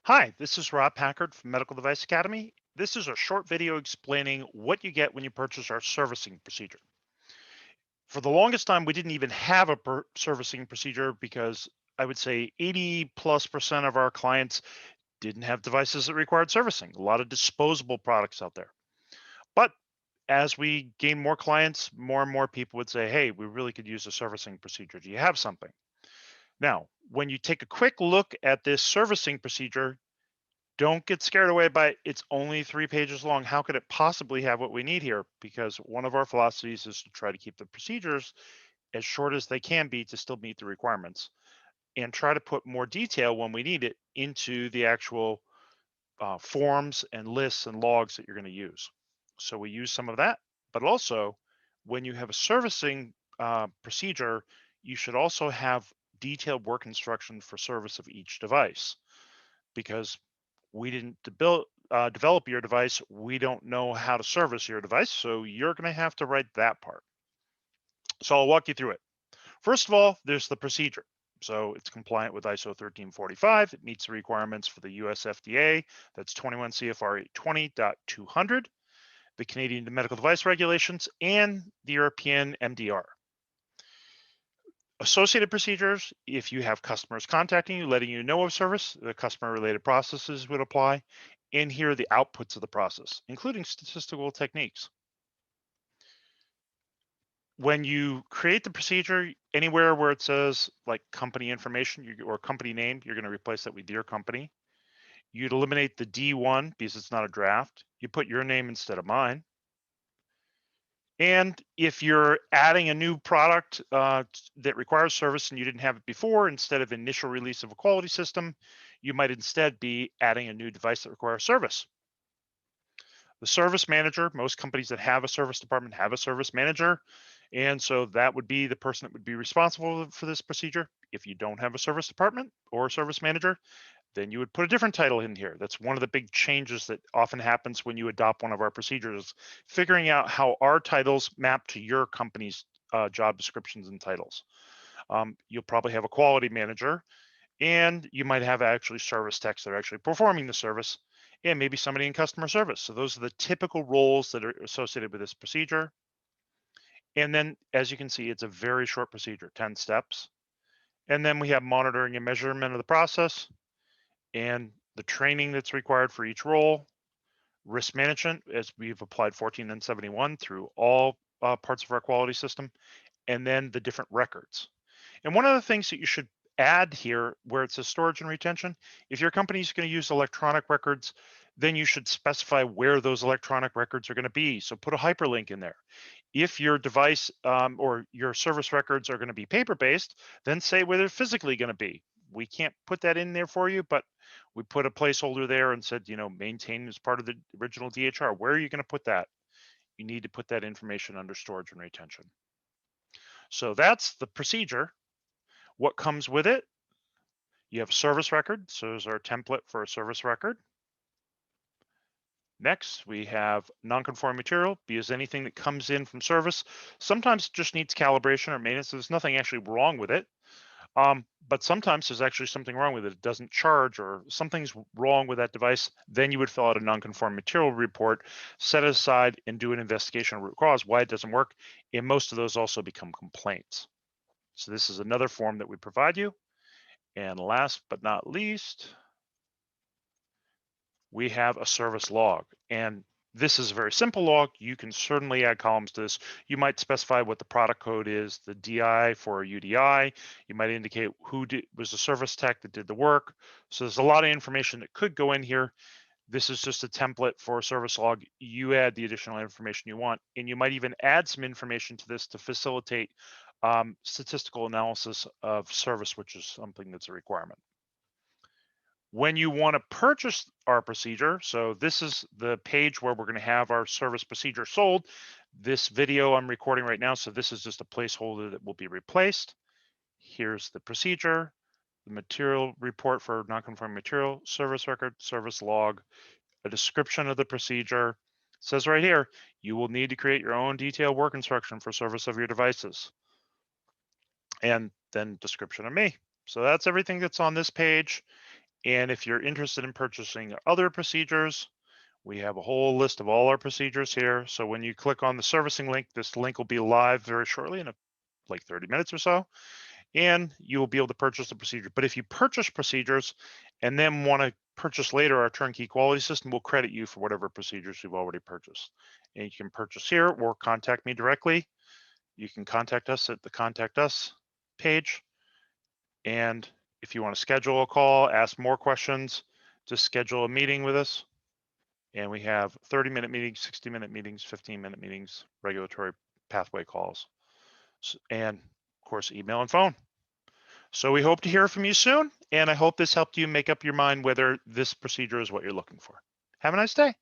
Hi, this is Rob Packard from Medical Device Academy. This is a short video explaining what you get when you purchase our servicing procedure. For the longest time, we didn't even have a servicing procedure because I would say 80+% of our clients didn't have devices that required servicing. A lot of disposable products out there. But as we gain more clients, more and more people would say, hey, we really could use a servicing procedure. Do you have something? Now, when you take a quick look at this servicing procedure, don't get scared away by it's only 3 pages long. How could it possibly have what we need here? Because one of our philosophies is to try to keep the procedures as short as they can be to still meet the requirements and try to put more detail when we need it into the actual forms and lists and logs that you're going to use. So we use some of that, but also when you have a servicing procedure, you should also have detailed work instructions for service of each device because we didn't develop your device. We don't know how to service your device. So you're going to have to write that part. So I'll walk you through it. First of all, there's the procedure. So it's compliant with ISO 1345. It meets the requirements for the US FDA. That's 21 CFR 820.200, the Canadian Medical Device Regulations, and the European MDR. Associated procedures, if you have customers contacting you, letting you know of service, the customer related processes would apply. And here are the outputs of the process, including statistical techniques. When you create the procedure, anywhere where it says like company information or company name, you're going to replace that with your company. You'd eliminate the D1 because it's not a draft. You put your name instead of mine. And if you're adding a new product that requires service and you didn't have it before, instead of initial release of a quality system, you might instead be adding a new device that requires service. The service manager, most companies that have a service department have a service manager. And so that would be the person that would be responsible for this procedure. If you don't have a service department or a service manager, then you would put a different title in here. That's one of the big changes that often happens when you adopt one of our procedures, figuring out how our titles map to your company's job descriptions and titles. You'll probably have a quality manager, and you might have actually service techs that are actually performing the service, and maybe somebody in customer service. So those are the typical roles that are associated with this procedure. And then, as you can see, it's a very short procedure, 10 steps. And then we have monitoring and measurement of the process and the training that's required for each role, risk management, as we've applied 14 and 71 through all parts of our quality system, and then the different records. And one of the things that you should add here where it says storage and retention, if your company is going to use electronic records, then you should specify where those electronic records are going to be. So put a hyperlink in there. If your device or your service records are going to be paper-based, then say where they're physically going to be. We can't put that in there for you, but we put a placeholder there and said, maintain as part of the original DHR. Where are you going to put that? You need to put that information under storage and retention. So that's the procedure. What comes with it? You have service record. So there's our template for a service record. Next, we have non-conforming material because anything that comes in from service sometimes just needs calibration or maintenance. So there's nothing actually wrong with it. But sometimes there's actually something wrong with it. It doesn't charge or something's wrong with that device. Then you would fill out a non-conforming material report, set it aside, and do an investigation of root cause, why it doesn't work. And most of those also become complaints. So this is another form that we provide you. And last but not least, we have a service log. And this is a very simple log. You can certainly add columns to this. You might specify what the product code is, the DI for a UDI. You might indicate who was the service tech that did the work. So there's a lot of information that could go in here. This is just a template for a service log. You add the additional information you want, and you might even add some information to this to facilitate statistical analysis of service, which is something that's a requirement. When you want to purchase our procedure, so this is the page where we're going to have our service procedure sold. This video I'm recording right now, so this is just a placeholder that will be replaced. Here's the procedure, the material report for non-conforming material, service record, service log, a description of the procedure. It says right here, you will need to create your own detailed work instruction for service of your devices. And then description of me. So that's everything that's on this page. And if you're interested in purchasing other procedures, we have a whole list of all our procedures here. So when you click on the servicing link, this link will be live very shortly in like 30 minutes or so, and you will be able to purchase the procedure. But if you purchase procedures and then want to purchase later, our turnkey quality system will credit you for whatever procedures you've already purchased. And you can purchase here or contact me directly. You can contact us at the Contact Us page. And if you want to schedule a call, ask more questions, just schedule a meeting with us. And we have 30-minute meetings, 60-minute meetings, 15-minute meetings, regulatory pathway calls, and of course, email and phone. So we hope to hear from you soon, and I hope this helped you make up your mind whether this procedure is what you're looking for. Have a nice day.